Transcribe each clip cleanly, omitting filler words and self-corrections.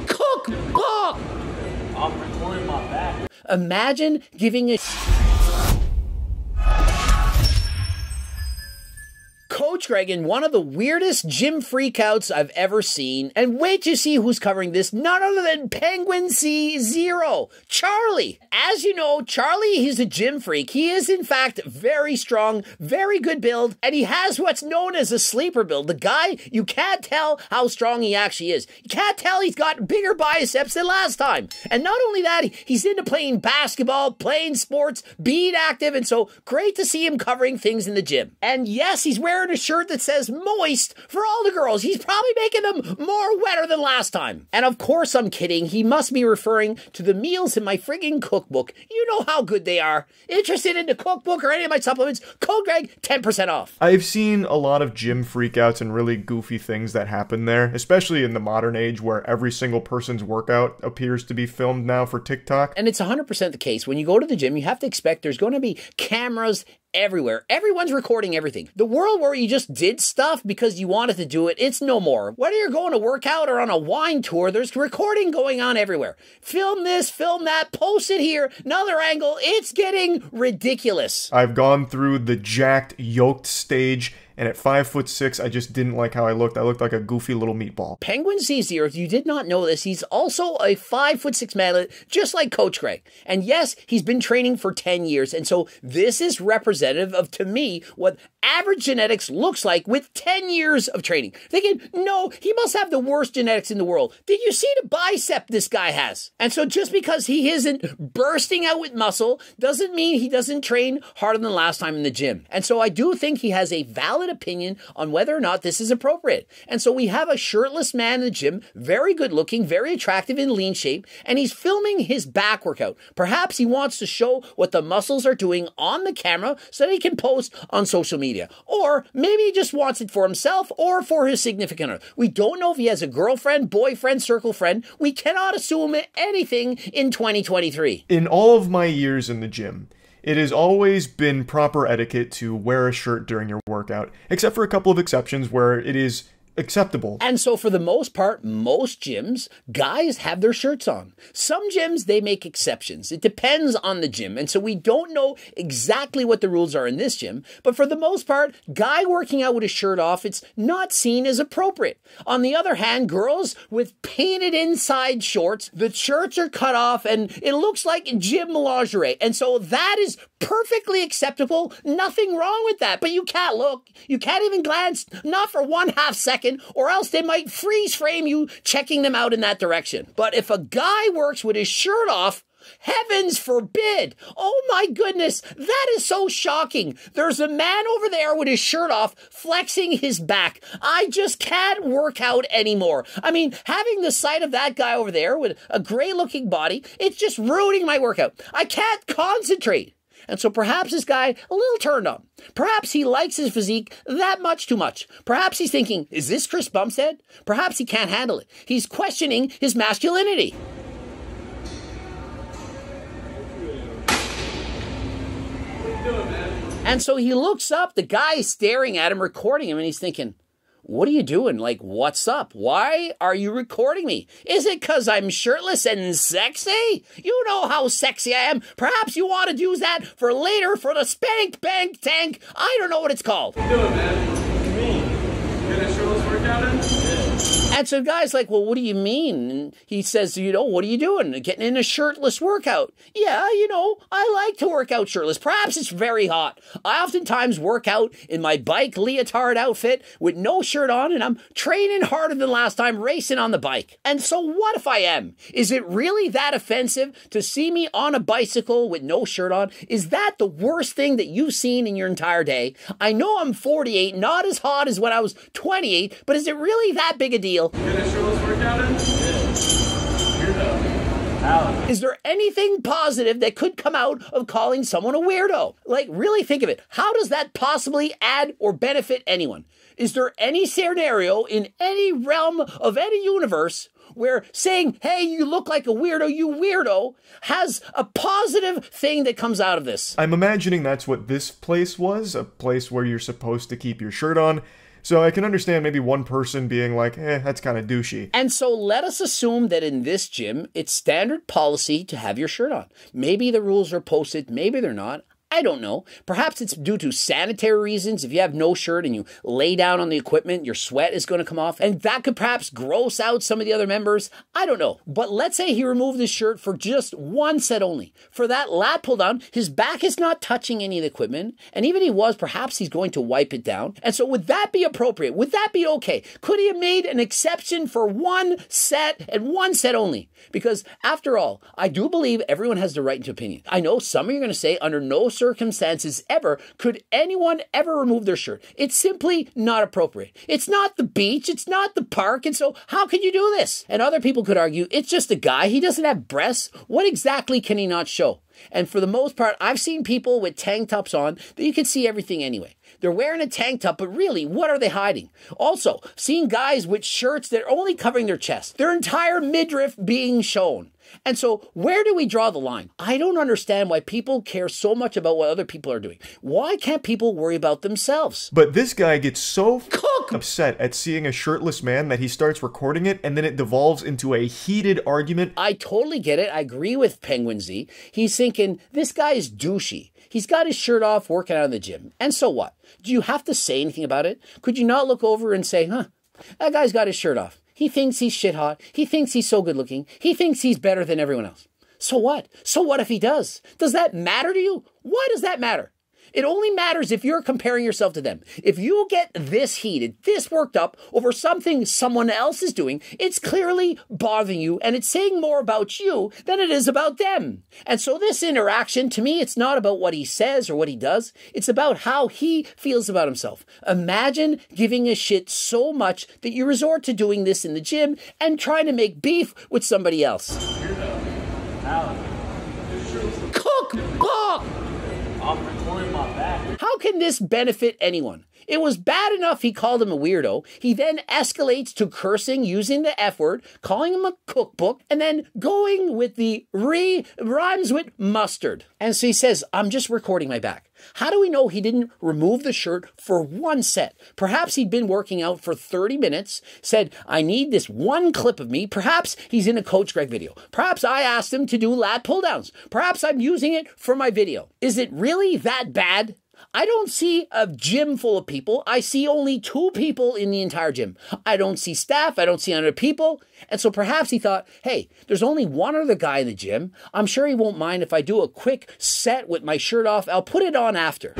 Cookbook! I'm recording my back. Imagine giving a Coach Greg in one of the weirdest gym freakouts I've ever seen. And wait to see who's covering this, none other than Penguin C0, Charlie. As you know, Charlie, he's a gym freak. He is, in fact, very strong, very good build, and he has what's known as a sleeper build. The guy, you can't tell how strong he actually is. You can't tell he's got bigger biceps than last time. And not only that, he's into playing basketball, playing sports, being active, and so great to see him covering things in the gym. And yes, he's wearing a shirt that says moist for all the girls. He's probably making them more wetter than last time. And of course I'm kidding. He must be referring to the meals in my friggin' cookbook. You know how good they are. Interested in the cookbook or any of my supplements? Code Greg, 10% off. I've seen a lot of gym freakouts and really goofy things that happen there, especially in the modern age where every single person's workout appears to be filmed now for TikTok. And it's 100% the case. When you go to the gym, you have to expect there's going to be cameras everywhere. Everyone's recording everything. The world where you just did stuff because you wanted to do it, it's no more. Whether you're going to work out or on a wine tour, there's recording going on everywhere. Film this, film that, post it here, another angle. It's getting ridiculous. I've gone through the jacked, yoked stage, and at 5'6", I just didn't like how I looked. I looked like a goofy little meatball. Penguin C0, if you did not know this, he's also a 5'6" man, just like Coach Greg. And yes, he's been training for 10 years. And so this is representative of, to me, what average genetics looks like with 10 years of training. Thinking, no, he must have the worst genetics in the world. Did you see the bicep this guy has? And so just because he isn't bursting out with muscle doesn't mean he doesn't train harder than last time in the gym. And so I do think he has a valid opinion on whether or not this is appropriate. And so we have a shirtless man in the gym, very good looking, very attractive in lean shape, and he's filming his back workout. Perhaps he wants to show what the muscles are doing on the camera so that he can post on social media. Or maybe he just wants it for himself or for his significant other. We don't know if he has a girlfriend, boyfriend, circle friend. We cannot assume anything in 2023. In all of my years in the gym, it has always been proper etiquette to wear a shirt during your workout, except for a couple of exceptions where it is acceptable. And so for the most part, most gyms, guys have their shirts on. Some gyms, they make exceptions. It depends on the gym. And so we don't know exactly what the rules are in this gym. But for the most part, guy working out with his shirt off, it's not seen as appropriate. On the other hand, girls with painted inside shorts, the shirts are cut off and it looks like gym lingerie. And so that is perfectly acceptable. Nothing wrong with that. But you can't look. You can't even glance, not for 1/2 second, or else they might freeze frame you checking them out in that direction. But if a guy works with his shirt off, heavens forbid. Oh my goodness, that is so shocking. There's a man over there with his shirt off flexing his back. I just can't work out anymore. I mean, having the sight of that guy over there with a great looking body, it's just ruining my workout. I can't concentrate. And so perhaps this guy, a little turned on. Perhaps he likes his physique that much too much. Perhaps he's thinking, is this Chris Bumstead? Perhaps he can't handle it. He's questioning his masculinity. And so he looks up, the guy is staring at him, recording him, and he's thinking, what are you doing? Like, what's up? Why are you recording me? Is it because I'm shirtless and sexy? You know how sexy I am. Perhaps you want to use that for later for the spank bank tank. I don't know what it's called. What are you doing, man? What do you mean? Get a shirtless workout in? Yeah. And so the guy's like, well, what do you mean? And he says, you know, what are you doing? Getting in a shirtless workout. Yeah, you know, I like to work out shirtless. Perhaps it's very hot. I oftentimes work out in my bike leotard outfit with no shirt on, and I'm training harder than last time racing on the bike. And so what if I am? Is it really that offensive to see me on a bicycle with no shirt on? Is that the worst thing that you've seen in your entire day? I know I'm 48, not as hot as when I was 28, but is it really that big a deal? Get a shirtless workout in? Yeah. Weirdo. Out. Is there anything positive that could come out of calling someone a weirdo? Like, really think of it. How does that possibly add or benefit anyone? Is there any scenario in any realm of any universe where saying, hey, you look like a weirdo, you weirdo, has a positive thing that comes out of this? I'm imagining that's what this place was, a place where you're supposed to keep your shirt on. So I can understand maybe one person being like, that's kind of douchey. And so let us assume that in this gym, it's standard policy to have your shirt on. Maybe the rules are posted, maybe they're not. I don't know. Perhaps it's due to sanitary reasons. If you have no shirt and you lay down on the equipment, your sweat is going to come off. And that could perhaps gross out some of the other members. I don't know. But let's say he removed his shirt for just one set only. For that lat pull down, his back is not touching any of the equipment. And even if he was, perhaps he's going to wipe it down. And so would that be appropriate? Would that be okay? Could he have made an exception for one set and one set only? Because after all, I do believe everyone has the right to opinion. I know some of you are going to say under no circumstances ever could anyone ever remove their shirt. It's simply not appropriate. It's not the beach. It's not the park. And so how can you do this? And other people could argue it's just a guy. He doesn't have breasts. What exactly can he not show? And for the most part, I've seen people with tank tops on that you can see everything anyway. They're wearing a tank top, but really, what are they hiding? Also, seeing guys with shirts that are only covering their chest, their entire midriff being shown. And so where do we draw the line? I don't understand why people care so much about what other people are doing. Why can't people worry about themselves? But this guy gets so upset at seeing a shirtless man that he starts recording it, and then it devolves into a heated argument. I totally get it. I agree with Penguin Z. He's thinking, this guy is douchey. He's got his shirt off working out in the gym. And so what? Do you have to say anything about it? Could you not look over and say, that guy's got his shirt off. He thinks he's shit hot. He thinks he's so good looking. He thinks he's better than everyone else. So what? So what if he does? Does that matter to you? Why does that matter? It only matters if you're comparing yourself to them. If you get this heated, this worked up over something someone else is doing, it's clearly bothering you and it's saying more about you than it is about them. And so this interaction, to me, it's not about what he says or what he does. It's about how he feels about himself. Imagine giving a shit so much that you resort to doing this in the gym and trying to make beef with somebody else. Cookbook! I'm recording my back. How can this benefit anyone? It was bad enough he called him a weirdo. He then escalates to cursing, using the F word, calling him a cookbook, and then going with the rhymes with mustard. And so he says, I'm just recording my back. How do we know he didn't remove the shirt for one set? Perhaps he'd been working out for 30 minutes, said, I need this one clip of me. Perhaps he's in a Coach Greg video. Perhaps I asked him to do lat pull downs. Perhaps I'm using it for my video. Is it really that bad? I don't see a gym full of people. I see only 2 people in the entire gym. I don't see staff. I don't see other people. And so perhaps he thought, hey, there's only one other guy in the gym. I'm sure he won't mind if I do a quick set with my shirt off. I'll put it on after.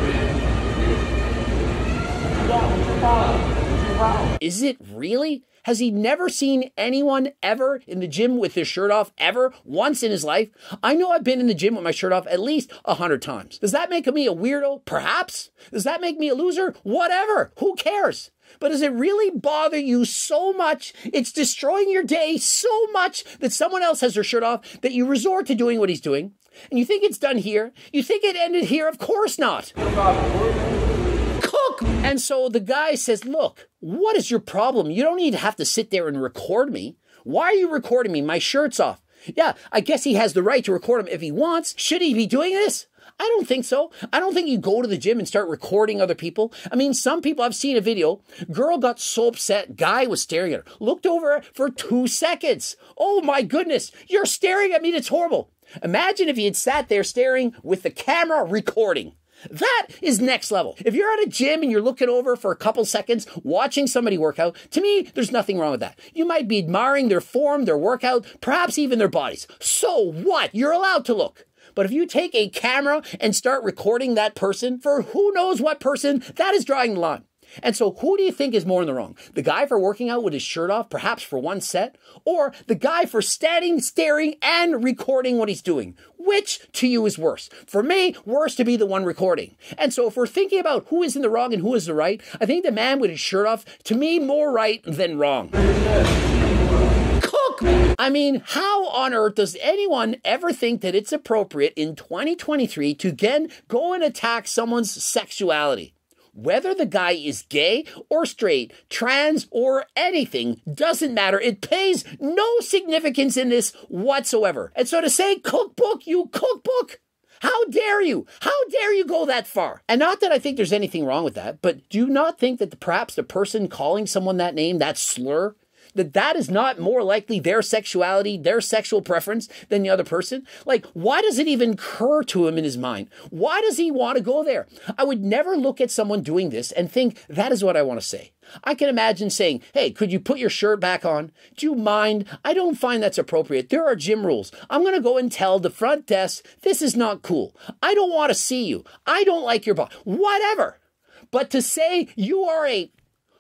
Is it really? Has he never seen anyone ever in the gym with their shirt off ever once in his life? I know I've been in the gym with my shirt off at least 100 times. Does that make me a weirdo? Perhaps. Does that make me a loser? Whatever. Who cares? But does it really bother you so much? It's destroying your day so much that someone else has their shirt off that you resort to doing what he's doing. And you think it's done here? You think it ended here? Of course not. Cook! And so the guy says, look, what is your problem? You don't need to have to sit there and record me. Why are you recording me? My shirt's off. Yeah, I guess he has the right to record him if he wants. Should he be doing this? I don't think so. I don't think you go to the gym and start recording other people. I mean, some people, I've seen a video, girl got so upset, guy was staring at her, looked over for 2 seconds. Oh my goodness, you're staring at me, that's horrible. Imagine if he had sat there staring with the camera recording. That is next level. If you're at a gym and you're looking over for a couple seconds, watching somebody work out, to me, there's nothing wrong with that. You might be admiring their form, their workout, perhaps even their bodies. So what? You're allowed to look. But if you take a camera and start recording that person for who knows what person, that is drawing the line. And so who do you think is more in the wrong? The guy for working out with his shirt off, perhaps for one set, or the guy for standing, staring, and recording what he's doing? Which to you is worse? For me, worse to be the one recording. And so if we're thinking about who is in the wrong and who is the right, I think the man with his shirt off, to me, more right than wrong. Cook! I mean, how on earth does anyone ever think that it's appropriate in 2023 to again go and attack someone's sexuality? Whether the guy is gay or straight, trans or anything, doesn't matter. It pays no significance in this whatsoever. And so to say, cookbook, you cookbook, How dare you? How dare you go that far? And not that I think there's anything wrong with that, but do you not think that perhaps the person calling someone that name, that slur, that is not more likely their sexuality, their sexual preference than the other person? Like, why does it even occur to him in his mind? Why does he want to go there? I would never look at someone doing this and think, that is what I want to say. I can imagine saying, hey, could you put your shirt back on? Do you mind? I don't find that's appropriate. There are gym rules. I'm going to go and tell the front desk, this is not cool. I don't want to see you. I don't like your body. Whatever. But to say you are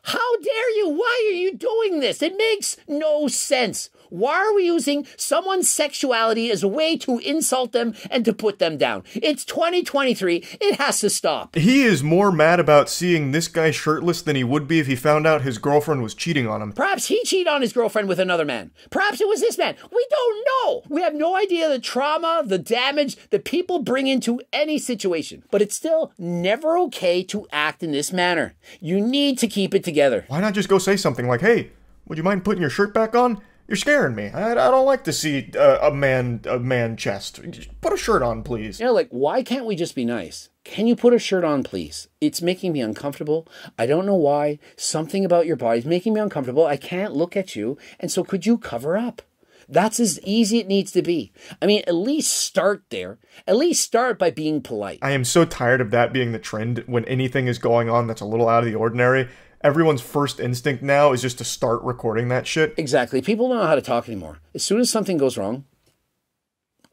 how dare you? Why are you doing this? It makes no sense. Why are we using someone's sexuality as a way to insult them and to put them down? It's 2023. It has to stop. He is more mad about seeing this guy shirtless than he would be if he found out his girlfriend was cheating on him. Perhaps he cheated on his girlfriend with another man. Perhaps it was this man. We don't know. We have no idea the trauma, the damage that people bring into any situation. But it's still never okay to act in this manner. You need to keep it together. Why not just go say something like, hey, would you mind putting your shirt back on? You're scaring me. I don't like to see a man chest. Put a shirt on, please. You know, like, why can't we just be nice? Can you put a shirt on, please? It's making me uncomfortable. I don't know why. Something about your body is making me uncomfortable. I can't look at you. And so could you cover up? That's as easy it needs to be. I mean, at least start there. At least start by being polite. I am so tired of that being the trend when anything is going on that's a little out of the ordinary. Everyone's first instinct now is just to start recording that shit. Exactly. People don't know how to talk anymore. As soon as something goes wrong,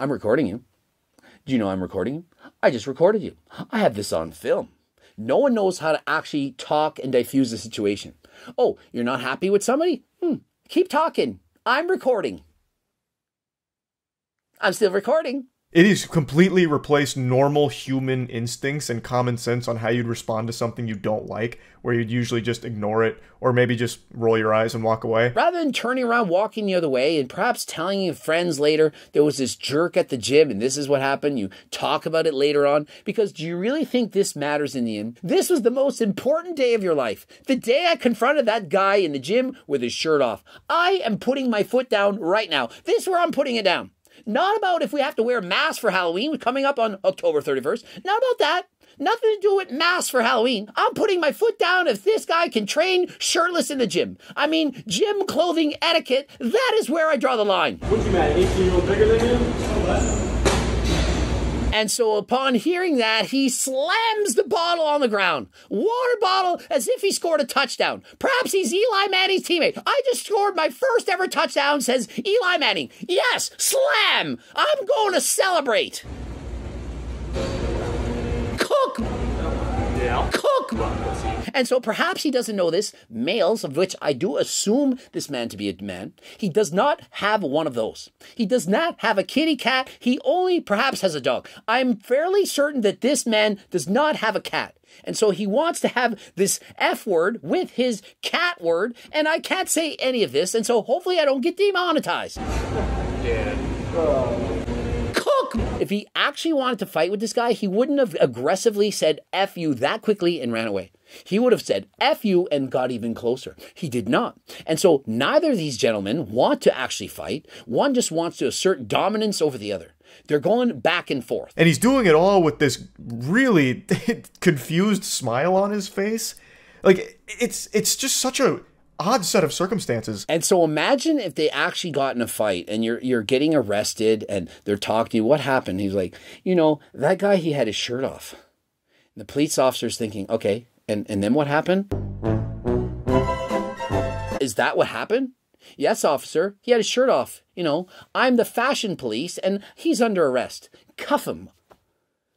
I'm recording you. Do you know I'm recording you? I just recorded you. I have this on film. No one knows how to actually talk and diffuse the situation. Oh, you're not happy with somebody? Keep talking. I'm recording. I'm still recording. It has completely replaced normal human instincts and common sense on how you'd respond to something you don't like, where you'd usually just ignore it or maybe just roll your eyes and walk away. Rather than turning around, walking the other way, and perhaps telling your friends later, there was this jerk at the gym and this is what happened. You talk about it later on. Because do you really think this matters in the end? This was the most important day of your life. The day I confronted that guy in the gym with his shirt off. I am putting my foot down right now. This is where I'm putting it down. Not about if we have to wear masks for Halloween coming up on October 31st. Not about that. Nothing to do with masks for Halloween. I'm putting my foot down if this guy can train shirtless in the gym. I mean, gym clothing etiquette, that is where I draw the line. What you mad, 18-year-old bigger than you? And so upon hearing that, he slams the bottle on the ground. Water bottle as if he scored a touchdown. Perhaps he's Eli Manning's teammate. I just scored my first ever touchdown, says Eli Manning. Yes, slam! I'm going to celebrate. Cook! Yeah. Cook! And so perhaps he doesn't know this. Males, of which I do assume this man to be a man, he does not have one of those. He does not have a kitty cat. He only perhaps has a dog. I'm fairly certain that this man does not have a cat. And so he wants to have this F word with his cat word, and I can't say any of this, and so hopefully I don't get demonetized. Yeah. Cook! If he actually wanted to fight with this guy, he wouldn't have aggressively said F you that quickly and ran away. He would have said F you and got even closer. He did not. And so neither of these gentlemen want to actually fight. One just wants to assert dominance over the other. They're going back and forth. And he's doing it all with this really confused smile on his face. Like, it's just such a odd set of circumstances. And so imagine if they actually got in a fight and you're getting arrested and they're talking to you. What happened? He's like, you know, that guy, he had his shirt off. And the police officer's thinking, okay, and then what happened? Is that what happened? Yes, officer. He had his shirt off. You know, I'm the fashion police and he's under arrest. Cuff him.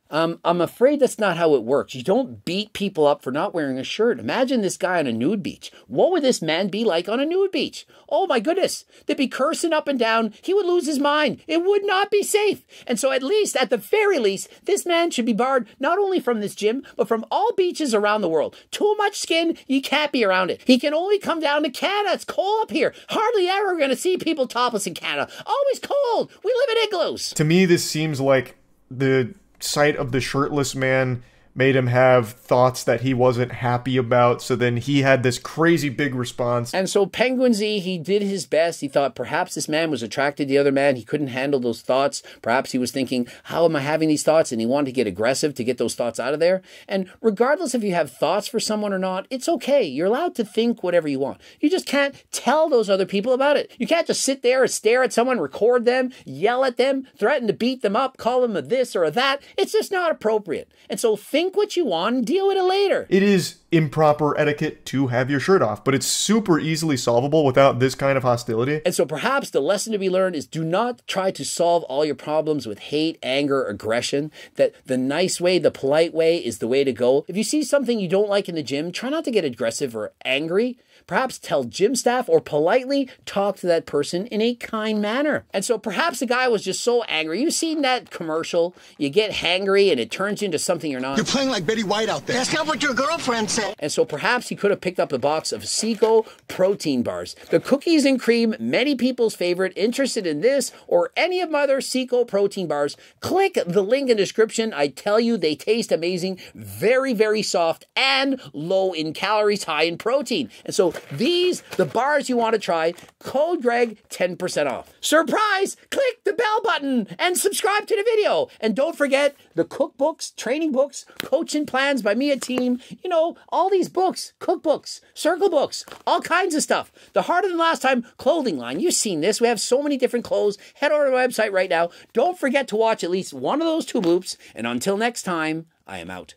I'm afraid that's not how it works. You don't beat people up for not wearing a shirt. Imagine this guy on a nude beach. What would this man be like on a nude beach? Oh my goodness. They'd be cursing up and down. He would lose his mind. It would not be safe. And so at least, at the very least, this man should be barred not only from this gym, but from all beaches around the world. Too much skin, you can't be around it. He can only come down to Canada. It's cold up here. Hardly ever going to see people topless in Canada. Always cold. We live in igloos. To me, this seems like the sight of the shirtless man made him have thoughts that he wasn't happy about. So then he had this crazy big response. And so Penguin Z, he did his best. He thought perhaps this man was attracted to the other man. He couldn't handle those thoughts. Perhaps he was thinking, how am I having these thoughts? And he wanted to get aggressive to get those thoughts out of there. And regardless if you have thoughts for someone or not, it's okay. You're allowed to think whatever you want. You just can't tell those other people about it. You can't just sit there and stare at someone, record them, yell at them, threaten to beat them up, call them a this or a that. It's just not appropriate. And so think what you want and deal with it later. It is improper etiquette to have your shirt off, but it's super easily solvable without this kind of hostility. And so perhaps the lesson to be learned is do not try to solve all your problems with hate, anger, aggression. That the nice way, the polite way is the way to go. If you see something you don't like in the gym, try not to get aggressive or angry. Perhaps tell gym staff or politely talk to that person in a kind manner. And so perhaps the guy was just so angry. You've seen that commercial. You get hangry and it turns you into something you're not. You're playing like Betty White out there. That's not what your girlfriend said. And so perhaps he could have picked up a box of Seco protein bars. The cookies and cream, many people's favorite. Interested in this or any of my other Seco protein bars, click the link in the description. I tell you, they taste amazing, very, very soft and low in calories, high in protein. And so these, the bars you want to try, code Greg, 10% off. Surprise! Click the bell button and subscribe to the video. And don't forget the cookbooks, training books, coaching plans by me, a team, you know, all these books, cookbooks, circle books, all kinds of stuff. The Harder Than Last Time clothing line. You've seen this. We have so many different clothes. Head over to my website right now. Don't forget to watch at least one of those 2 loops. And until next time, I am out.